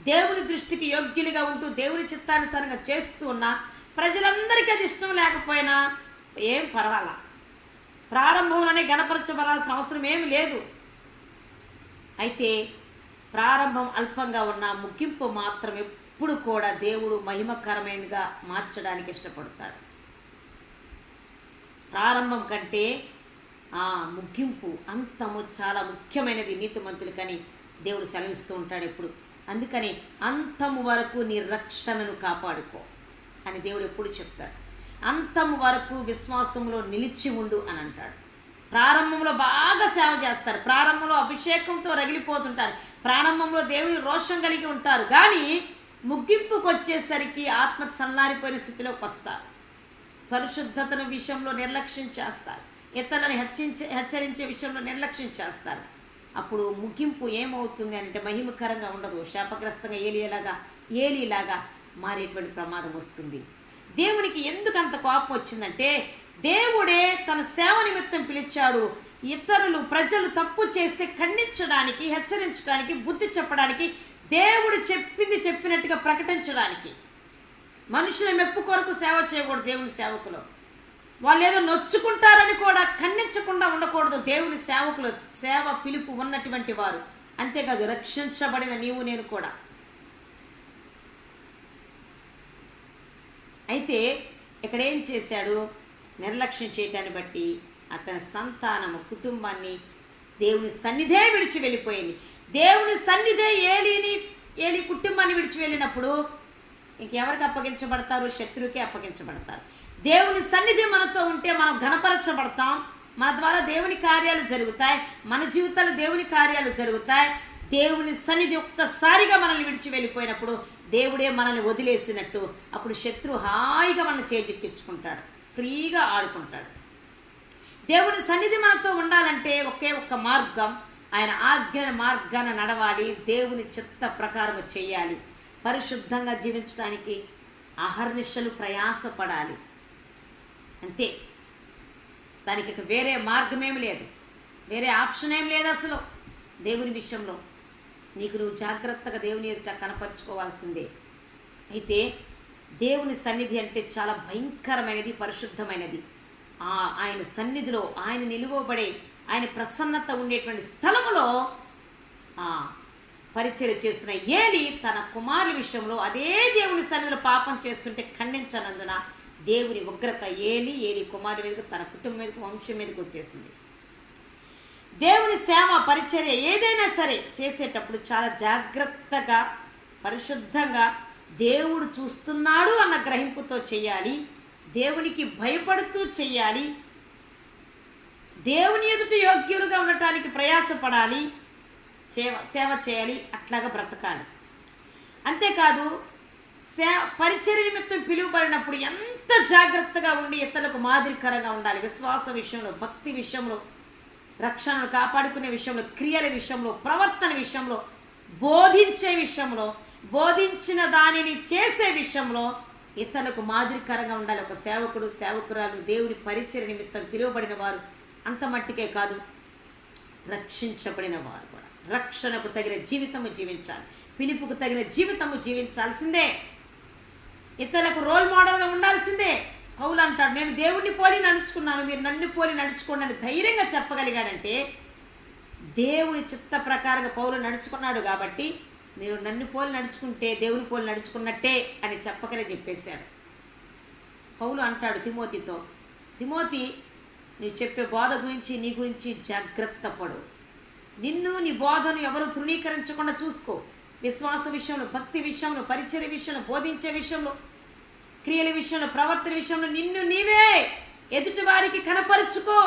దేవుని దృష్టికి యోగ్యులుగా ఉంటూ దేవుని చిత్తానుసారంగా చేస్తూ ఉన్నా ప్రజలందరికీ అది ఇష్టం లేకపోయినా ఏం పర్వాలా, ప్రారంభంలోనే గణపరచబడాల్సిన అవసరం ఏమి లేదు. అయితే ప్రారంభం అల్పంగా ఉన్న ముగింపు మాత్రం ఎప్పుడు కూడా దేవుడు మహిమకరమైనగా మార్చడానికి ఇష్టపడతాడు. ప్రారంభం కంటే ముగింపు, అంతము చాలా ముఖ్యమైనది నీతిమంతులకని దేవుడు సెలవిస్తూ ఉంటాడు ఎప్పుడు. అందుకని అంతము వరకు నీ రక్షణను కాపాడుకో అని దేవుడు ఎప్పుడు చెప్తాడు. అంతం వరకు విశ్వాసంలో నిలిచి ఉండు అని అంటాడు. ప్రారంభంలో బాగా సేవ చేస్తారు, ప్రారంభంలో అభిషేకంతో రగిలిపోతుంటారు, ప్రారంభంలో దేవుని రోషం కలిగి ఉంటారు, కానీ ముగింపుకు వచ్చేసరికి ఆత్మ చల్లారిపోయిన స్థితిలోకి వస్తారు. పరిశుద్ధతను విషయంలో నిర్లక్ష్యం చేస్తారు, ఇతరులను హెచ్చరించే విషయంలో నిర్లక్ష్యం చేస్తారు. అప్పుడు ముగింపు ఏమవుతుంది అంటే మహిమకరంగా ఉండదు, శాపగ్రస్తంగా ఏలీలాగా మారేటువంటి ప్రమాదం వస్తుంది. దేవునికి ఎందుకు అంత కోపం వచ్చిందంటే దేవుడే తన సేవ నిమిత్తం పిలిచాడు. ఇతరులు ప్రజలు తప్పు చేస్తే ఖండించడానికి, హెచ్చరించడానికి, బుద్ధి చెప్పడానికి, దేవుడు చెప్పింది చెప్పినట్టుగా ప్రకటించడానికి. మనుషుల మెప్పు కొరకు సేవ చేయకూడదు. దేవుని సేవకులు వాళ్ళు ఏదో నొచ్చుకుంటారని కూడా ఖండించకుండా ఉండకూడదు. దేవుని సేవకులు సేవ పిలుపు ఉన్నటువంటి వారు. అంతేకాదు రక్షించబడిన నీవు నేను కూడా. అయితే ఇక్కడ ఏం చేశాడు? నిర్లక్ష్యం చేయటాన్ని బట్టి అతని సంతానము, కుటుంబాన్ని దేవుని సన్నిధే విడిచి వెళ్ళిపోయింది. దేవుని సన్నిధే ఏలి కుటుంబాన్ని విడిచి వెళ్ళినప్పుడు ఇంకెవరికి అప్పగించబడతారు? శత్రువుకే అప్పగించబడతారు. దేవుని సన్నిధి మనతో ఉంటే మనం ఘనపరచబడతాం, మన ద్వారా దేవుని కార్యాలు జరుగుతాయి, మన జీవితాలు దేవుని కార్యాలు జరుగుతాయి. దేవుని సన్నిధి ఒక్కసారిగా మనల్ని విడిచి వెళ్ళిపోయినప్పుడు దేవుడే మనల్ని వదిలేసినట్టు. అప్పుడు శత్రువు హాయిగా మనల్ని చేజిక్కించుకుంటాడు, ఫ్రీగా ఆడుకుంటాడు. దేవుని సన్నిధి మనతో ఉండాలంటే ఒకే ఒక్క మార్గం, ఆయన ఆజ్ఞ మార్గాన నడవాలి, దేవుని చిత్త ప్రకారం చేయాలి, పరిశుద్ధంగా జీవించడానికి అహర్నిశలు ప్రయాసపడాలి. అంతే, దానికి వేరే మార్గమేమి లేదు, వేరే ఆప్షన్ ఏం లేదు. అసలు దేవుని విషయంలో నువ్వు జాగ్రత్తగా దేవుని ఎదుట కనపరుచుకోవాల్సిందే. అయితే దేవుని సన్నిధి అంటే చాలా భయంకరమైనది, పరిశుద్ధమైనది. ఆయన సన్నిధిలో, ఆయన నిలువబడే, ఆయన ప్రసన్నత ఉండేటువంటి స్థలములో పరిచర్య చేస్తున్న ఏలి తన కుమారుల విషయంలో అదే దేవుని సన్నిధిలో పాపం చేస్తుంటే ఖండించనందున దేవుని ఉగ్రత ఏలి కుమారుల మీదకు, తన కుటుంబం మీదకు, వంశం మీదకు వచ్చేసింది. దేవుని సేవ పరిచర్య ఏదైనా సరే చేసేటప్పుడు చాలా జాగ్రత్తగా, పరిశుద్ధంగా, దేవుడు చూస్తున్నాడు అన్న గ్రహింపుతో చేయాలి, దేవునికి భయపడుతూ చేయాలి, దేవుని ఎదుట యోగ్యులుగా ఉండటానికి ప్రయాసపడాలి, సేవ చేయాలి, అట్లాగా బ్రతకాలి. అంతేకాదు పరిచర్య నిమిత్తం పిలువబడినప్పుడు ఎంత జాగ్రత్తగా ఉండి ఇతరులకు మాదిరికరంగా ఉండాలి. విశ్వాస విషయంలో, భక్తి విషయంలో, రక్షణను కాపాడుకునే విషయంలో, క్రియల విషయంలో, ప్రవర్తన విషయంలో, బోధించే విషయంలో, బోధించిన దానిని చేసే విషయంలో ఇతరులకు మాదిరికరంగా ఉండాలి. ఒక సేవకుడు, సేవకురాలు దేవుని పరిచర్య నిమిత్తం పిలువబడిన వారు అంత మట్టికే కాదు, రక్షించబడిన వారు కూడా రక్షణకు తగిన జీవితము జీవించాలి, పిలుపుకు తగిన జీవితము జీవించాల్సిందే, ఇతరులకు రోల్ మోడల్గా ఉండాల్సిందే. పౌలు అంటాడు, నేను దేవుణ్ణి పోలి నడుచుకున్నాను, మీరు నన్ను పోలి నడుచుకోండి అని ధైర్యంగా చెప్పగలిగాడంటే దేవుని చిత్త ప్రకారంగా పౌలు నడుచుకున్నాడు కాబట్టి మీరు నన్ను పోలి నడుచుకుంటే దేవుని పోలి నడుచుకున్నట్టే అని చెప్పేశాడు. పౌలు అంటాడు తిమోతితో, తిమోతి నీవు చెప్పే బోధ గురించి, నీ గురించి జాగ్రత్త పడు, నిన్ను నీ బోధను ఎవరు తృణీకరించకుండా చూసుకో. విశ్వాస విషయంలో, భక్తి విషయంలో, పరిచర్య విషయంలో, బోధించే విషయంలో, క్రియల విషయంలో, ప్రవర్తన విషయంలో నిన్ను నీవే ఎదుటి వారికి కనపరుచుకో,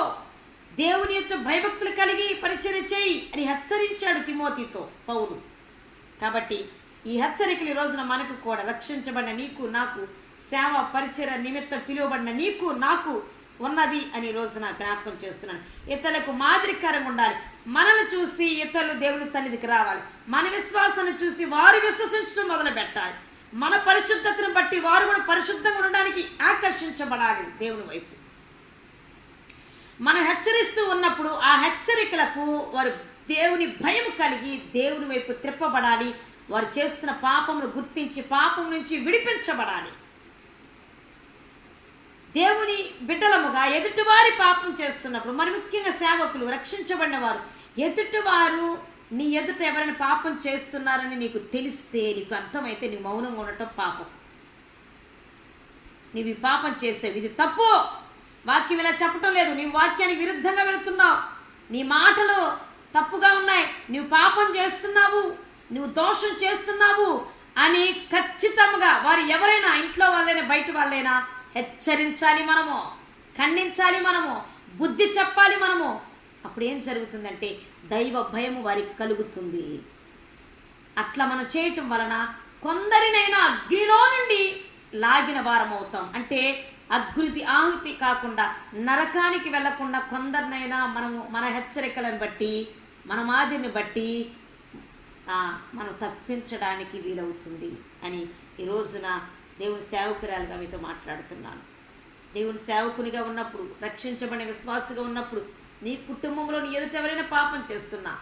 దేవుని యొక్క భయభక్తులు కలిగి పరిచర్య చేయి అని హెచ్చరించాడు తిమోతితో పౌలు. కాబట్టి ఈ హెచ్చరికలు ఈ రోజున మనకు కూడా, రక్షించబడిన నీకు నాకు, సేవ పరిచర్య నిమిత్తం పిలువబడిన నీకు నాకు ఉన్నది అని రోజున జ్ఞాపకం చేస్తున్నాను. ఇతరులకు మాదిరికరంగా ఉండాలి. మనల్ని చూసి ఇతరులు దేవుని సన్నిధికి రావాలి, మన విశ్వాసాన్ని చూసి వారు విశ్వసించడం మొదలు పెట్టాలి, మన పరిశుద్ధతను బట్టి వారు కూడా పరిశుద్ధంగా ఉండడానికి ఆకర్షించబడాలి దేవుని వైపు. మనం హెచ్చరిస్తూ ఉన్నప్పుడు ఆ హెచ్చరికలకు వారు దేవుని భయం కలిగి దేవుని వైపు త్రిప్పబడాలి, వారు చేస్తున్న పాపమును గుర్తించి పాపం నుంచి విడిపించబడాలి. దేవుని బిడ్డలముగా ఎదుటివారి పాపం చేస్తున్నప్పుడు, మరి ముఖ్యంగా సేవకులు, రక్షించబడిన వారు, ఎదుటివారు నీ ఎదుట ఎవరైనా పాపం చేస్తున్నారని నీకు తెలిస్తే, నీకు అర్థమైతే నీ మౌనంగా ఉండటం పాపం. నీవు పాపం చేసేవి, ఇది తప్పు, వాక్యం ఇలా చెప్పటం లేదు, నీవు వాక్యానికి విరుద్ధంగా వెళుతున్నావు, నీ మాటలు తప్పుగా ఉన్నాయి, నీవు పాపం చేస్తున్నావు, నువ్వు దోషం చేస్తున్నావు అని ఖచ్చితంగా వారు ఎవరైనా, ఇంట్లో వాళ్ళైనా బయట వాళ్ళైనా హెచ్చరించాలి మనము, ఖండించాలి మనము, బుద్ధి చెప్పాలి మనము. అప్పుడు ఏం జరుగుతుందంటే దైవ భయము వారికి కలుగుతుంది. అట్లా మనం చేయటం వలన కొందరినైనా అగ్నిలో నుండి లాగిన వారం అవుతాం. అంటే అగ్ని ఆహుతి కాకుండా నరకానికి వెళ్లకుండా కొందరినైనా మనము మన హెచ్చరికలను బట్టి, మన మాదిరిని బట్టి మనం తప్పించడానికి వీలవుతుంది అని ఈ రోజున దేవుని సేవకురాలుగా మీతో మాట్లాడుతున్నాను. దేవుని సేవకునిగా ఉన్నప్పుడు, రక్షించబడిన విశ్వాసగా ఉన్నప్పుడు, నీ కుటుంబంలో నీ ఎదుట ఎవరైనా పాపం చేస్తున్నా,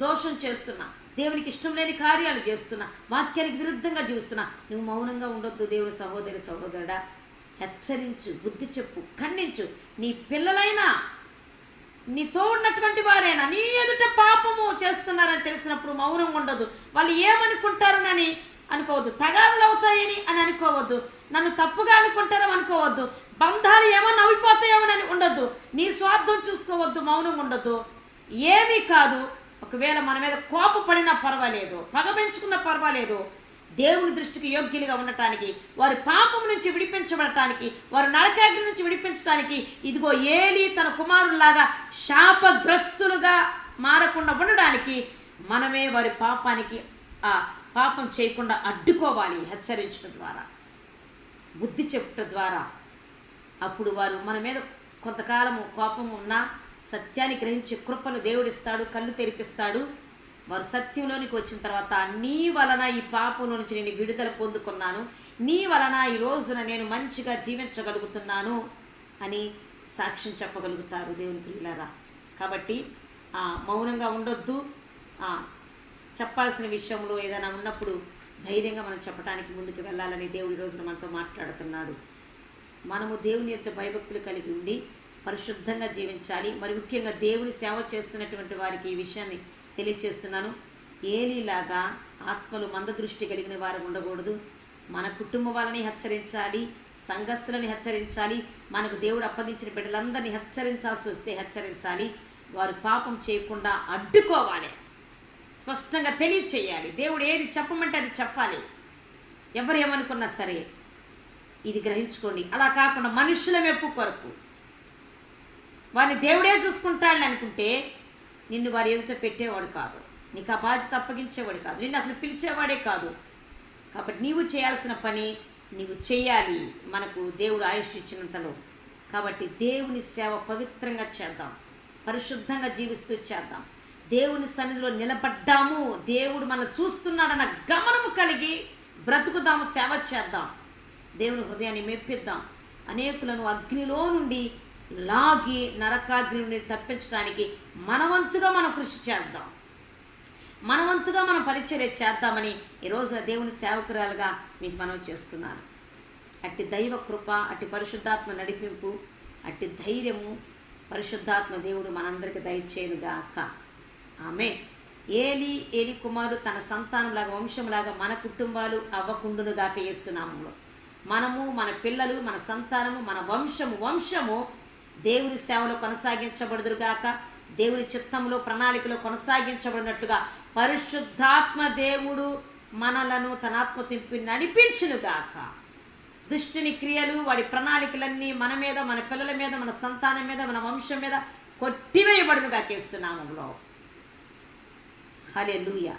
దోషం చేస్తున్నా, దేవునికి ఇష్టం లేని కార్యాలు చేస్తున్నా, వాక్యానికి విరుద్ధంగా జీవిస్తున్నా, నువ్వు మౌనంగా ఉండొద్దు. దేవుని సహోదరి సహోదరుడా, హెచ్చరించు, బుద్ధి చెప్పు, ఖండించు. నీ పిల్లలైనా, నీతో ఉన్నటువంటి వారైనా నీ ఎదుట పాపము చేస్తున్నారని తెలిసినప్పుడు మౌనం ఉండదు. వాళ్ళు ఏమనుకుంటారని అనుకోవద్దు, తగాదులు అవుతాయని అని అనుకోవద్దు, నన్ను తప్పుగా అనుకుంటారని అనుకోవద్దు, బంధాలు ఏమన్నా అవిపోతాయేమని ఉండొద్దు, నీ స్వార్థం చూసుకోవద్దు, మౌనం ఉండొద్దు. ఏమీ కాదు. ఒకవేళ మన మీద కోపపడినా పర్వాలేదు, పగ పెంచుకున్నా పర్వాలేదు, దేవుని దృష్టికి యోగ్యులుగా ఉండటానికి, వారి పాపం నుంచి విడిపించబడటానికి, వారి నరకాగ్ని నుంచి విడిపించడానికి, ఇదిగో ఏలీ తన కుమారులాగా శాపగ్రస్తులుగా మారకుండా ఉండడానికి మనమే వారి పాపానికి పాపం చేయకుండా అడ్డుకోవాలి. హెచ్చరించడం ద్వారా, బుద్ధి చెప్పటం ద్వారా. అప్పుడు వారు మన మీద కొంతకాలము కోపం ఉన్నా సత్యాన్ని గ్రహించే కృపను దేవుడిస్తాడు, కళ్ళు తెరిపిస్తాడు. వారు సత్యంలోనికి వచ్చిన తర్వాత నీ వలన ఈ పాపంలో నుంచి నేను విడుదల పొందుకున్నాను, నీ వలన ఈ రోజున నేను మంచిగా జీవించగలుగుతున్నాను అని సాక్ష్యం చెప్పగలుగుతారు దేవుని ప్రియులారా. కాబట్టి మౌనంగా ఉండొద్దు. చెప్పాల్సిన విషయంలో ఏదైనా ఉన్నప్పుడు ధైర్యంగా మనం చెప్పడానికి ముందుకు వెళ్ళాలని దేవుడి రోజున మనతో మాట్లాడుతున్నాడు. మనము దేవుని యొక్క భయభక్తులు కలిగి ఉండి పరిశుద్ధంగా జీవించాలి. మరి ముఖ్యంగా దేవుని సేవ చేస్తున్నటువంటి వారికి ఈ విషయాన్ని తెలియచేస్తున్నాను. ఏలీలాగా ఆత్మలు మందదృష్టి కలిగిన వారు ఉండకూడదు. మన కుటుంబం వాళ్ళని హెచ్చరించాలి, సంఘస్థులని హెచ్చరించాలి, మనకు దేవుడు అప్పగించిన బిడ్డలందరినీ హెచ్చరించాల్సి వస్తే హెచ్చరించాలి. వారు పాపం చేయకుండా అడ్డుకోవాలి, స్పష్టంగా తెలియచేయాలి. దేవుడు ఏది చెప్పమంటే అది చెప్పాలి. ఎవరు ఏమనుకున్నా సరే ఇది గ్రహించుకోండి. అలా కాకుండా మనుషుల మెప్పు కొరకు వారిని దేవుడే చూసుకుంటాడని అనుకుంటే నిన్ను వారి ఎదుట పెట్టేవాడు కాదు, నీకు ఆ బాధ్యత అప్పగించేవాడు కాదు, నిన్ను అసలు పిలిచేవాడే కాదు. కాబట్టి నీవు చేయాల్సిన పని నీవు చేయాలి, మనకు దేవుడు ఆయుష్ ఇచ్చినంతలో. కాబట్టి దేవుని సేవ పవిత్రంగా చేద్దాం, పరిశుద్ధంగా జీవిస్తూ చేద్దాం. దేవుని సన్నిధిలో నిలబడ్డాము, దేవుడు మనల్ని చూస్తున్నాడన్న గమనము కలిగి బ్రతుకుదాము, సేవ చేద్దాం, దేవుని హృదయాన్ని మెప్పిద్దాం. అనేకులను అగ్నిలో నుండి లాగి నరకాగ్ని నుండి తప్పించడానికి మనవంతుగా మనం కృషి చేద్దాం, మనవంతుగా మనం పరిచర్య చేద్దామని ఈరోజు దేవుని సేవకురాలుగా మీకు మనం చేస్తున్నాను. అట్టి దైవ కృప, అట్టి పరిశుద్ధాత్మ నడిపింపు, అట్టి ధైర్యము పరిశుద్ధాత్మ దేవుడు మనందరికీ దయచేయునుగాక. ఆమె ఏలి కుమారు తన సంతానంలాగా, వంశంలాగా మన కుటుంబాలు అవ్వకుండునుగాక యేసు నామములో. మనము, మన పిల్లలు, మన సంతానము, మన వంశము దేవుని సేవలో కొనసాగించబడుదురుగాక. దేవుని చిత్తంలో, ప్రణాళికలో కొనసాగించబడినట్లుగా పరిశుద్ధాత్మ దేవుడు మనలను తన ఆత్మ తిప్పి నడిపించునుగాక. దుష్టుని క్రియలు, వాడి ప్రణాళికలన్నీ మన మీద, మన పిల్లల మీద, మన సంతానం మీద, మన వంశం మీద కొట్టివేయబడునుగాక యేసు నామములో. హల్లెలూయా.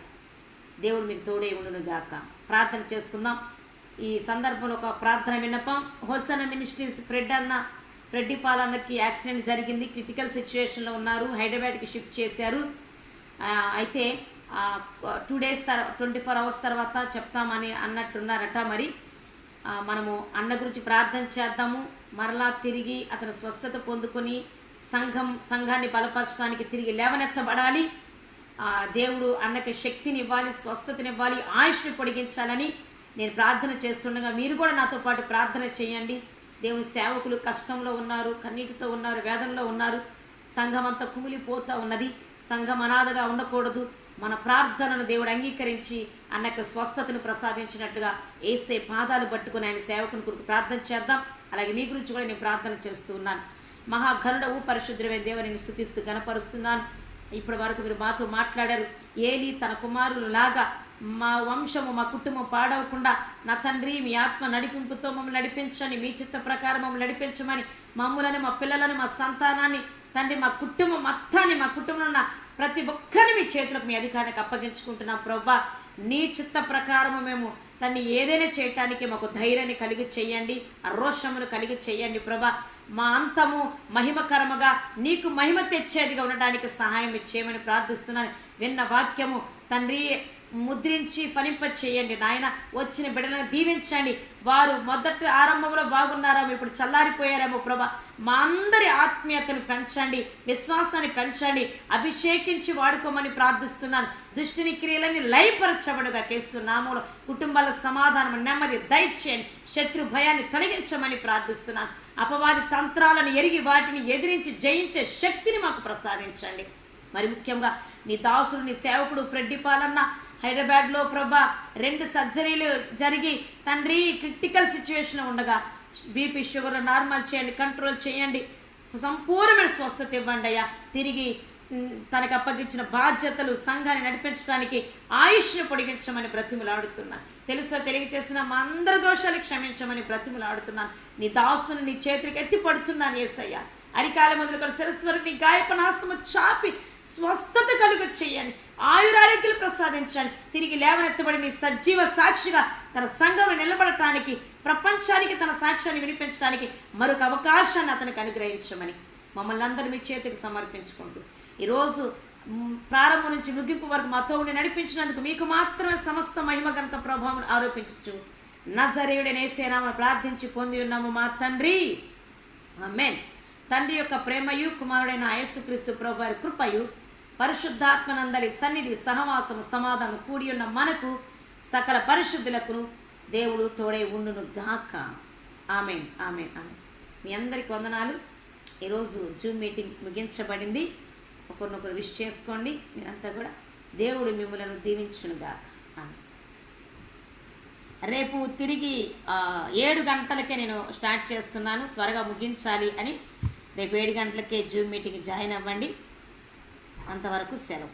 దేవుడు మీకు తోడే ఉండునుగాక. ప్రార్థన చేసుకుందాం. ఈ సందర్భంలో ఒక ప్రార్థన విన్నపం. హోసన్న మినిస్ట్రీస్ ఫ్రెడ్డి పాలన్నకి యాక్సిడెంట్ జరిగింది, క్రిటికల్ సిచ్యువేషన్లో ఉన్నారు, హైదరాబాద్కి షిఫ్ట్ చేశారు. అయితే 2 days 24 hours తర్వాత చెప్తామని అన్నట్టున్నారట. మరి మనము అన్న గురించి ప్రార్థన చేద్దాము. మరలా తిరిగి అతను స్వస్థత పొందుకొని సంఘాన్ని బలపరచడానికి తిరిగి లేవనెత్తబడాలి. దేవుడు అన్నకి శక్తిని ఇవ్వాలి, స్వస్థతనివ్వాలి, ఆయుష్ని పొడిగించాలని నేను ప్రార్థన చేస్తుండగా మీరు కూడా నాతో పాటు ప్రార్థన చేయండి. దేవుని సేవకులు కష్టంలో ఉన్నారు, కన్నీటితో ఉన్నారు, వేదనలో ఉన్నారు. సంఘం అంతా కుమిలిపోతూ ఉన్నది. సంఘం అనాథగా ఉండకూడదు. మన ప్రార్థనను దేవుడు అంగీకరించి అన్నకు స్వస్థతను ప్రసాదించినట్లుగా యేసే పాదాలు పట్టుకుని ఆయన సేవకుని కొరకు ప్రార్థన చేద్దాం. అలాగే మీ గురించి కూడా నేను ప్రార్థన చేస్తూ ఉన్నాను. మహాఘనుడవు పరిశుద్ధుడైన దేవుని స్తుతిస్తూ గణపరుస్తున్నాను. ఇప్పటి వరకు మీరు మాతో మాట్లాడారు. ఏలీ తన కుమారులు లాగా మా వంశము మా కుటుంబం పాడవకుండా నా తండ్రి మీ ఆత్మ నడిపింపుతో మమ్మల్ని నడిపించండి, మీ చిత్త ప్రకారం మమ్మల్ని నడిపించమని మమ్ములను మా పిల్లలను మా సంతానాన్ని తండ్రి మా కుటుంబం మొత్తాన్ని మా కుటుంబంలో ఉన్న ప్రతి ఒక్కరిని మీ చేతులకు మీ అధికారానికి అప్పగించుకుంటున్నాం ప్రభా. నీ చిత్త ప్రకారము మేము తన్ని ఏదైనా చేయటానికి మాకు ధైర్యాన్ని కలిగి చేయండి, రోషమును కలిగి చేయండి ప్రభా. మా అంతము మహిమకరముగా నీకు మహిమ తెచ్చేదిగా ఉండడానికి సహాయం ఇచ్చేయమని ప్రార్థిస్తున్నాను. విన్న వాక్యము తండ్రి ముద్రించి ఫలింప చేయండి నాయన. వచ్చిన బిడ్డలను దీవించండి. వారు మొదటి ఆరంభంలో బాగున్నారేమో, ఇప్పుడు చల్లారిపోయారేమో ప్రభా. మా అందరి ఆత్మీయతను పెంచండి, విశ్వాసాన్ని పెంచండి, అభిషేకించి వాడుకోమని ప్రార్థిస్తున్నాను. దుష్టుని క్రియలని లయపరచబడుగా కేస్తున్నాములో కుటుంబాల సమాధానం నెమ్మది దయచేయండి. శత్రు భయాన్ని తొలగించమని ప్రార్థిస్తున్నాను. అపవాది తంత్రాలను ఎరిగి వాటిని ఎదిరించి జయించే శక్తిని మాకు ప్రసాదించండి. మరి ముఖ్యంగా నీ దాసుడు నీ సేవకుడు ఫ్రెడ్డి పాలన్న హైదరాబాద్లో ప్రభా 2 సర్జరీలు జరిగి తండ్రి క్రిటికల్ సిచ్యువేషన్ ఉండగా బీపీ షుగర్ నార్మల్ చేయండి, కంట్రోల్ చేయండి, సంపూర్ణమైన స్వస్థత ఇవ్వండి అయ్యా. తిరిగి తనకు అప్పగించిన బాధ్యతలు సంఘాన్ని నడిపించడానికి ఆయుష్ను పొడిగించమని బ్రతిమలాడుతున్నాను. తెలుసో తెలియచేసిన మా అందరి దోషాలు క్షమించమని బ్రతిమలాడుతున్నాను. నీ దాసుని నీ చేతికి ఎత్తి పడుతున్నాను యేసయ్యా. అరికాల మొదలుకొని శిరస్సు వరకు నీ గాయపన హస్తము చాపి స్వస్థత కలుగ చేయండి, ఆయురారోగ్యాలు ప్రసాదించండి. తిరిగి లేవనెత్తబడి నీ సజీవ సాక్షిగా తన సంఘంలో నిలబడటానికి, ప్రపంచానికి తన సాక్ష్యాన్ని వినిపించడానికి మరొక అవకాశాన్ని అతనికి అనుగ్రహించమని మమ్మల్ని అందరూ మీ చేతికి సమర్పించుకుంటూ ఈరోజు ప్రారంభం నుంచి ముగింపు వరకు మాతో ఉండి నడిపించినందుకు మీకు మాత్రమే సమస్త మహిమ ఘనత ప్రభావం ఆరోపించు నజరేయుడైన యేసయ్య నామమున ప్రార్థించి పొంది ఉన్నాము మా తండ్రి, ఆమేన్. తండ్రి యొక్క ప్రేమయు కుమారుడైన యేసుక్రీస్తు ప్రభువు వారి కృపయు పరిశుద్ధాత్మనందరి సన్నిధి సహవాసము సమాధానం కూడి ఉన్న మనకు సకల పరిశుద్ధులకు దేవుడు తోడై ఉండును గాక. ఆమేన్, ఆమేన్, ఆమేన్. మీ అందరికి వందనాలు. ఈరోజు జూమ్ మీటింగ్ ముగించబడింది. ఒకరినొకరు విష్ చేసుకోండి. మీరంతా కూడా దేవుడు మిమ్మల్ని దీవించును గాక. ఆమేన్. రేపు తిరిగి 7 గంటలకే నేను స్టార్ట్ చేస్తున్నాను, త్వరగా ముగించాలి అని. రేపు 7 గంటలకే జూమ్ మీటింగ్ జాయిన్ అవ్వండి. అంతవరకు సెలవు.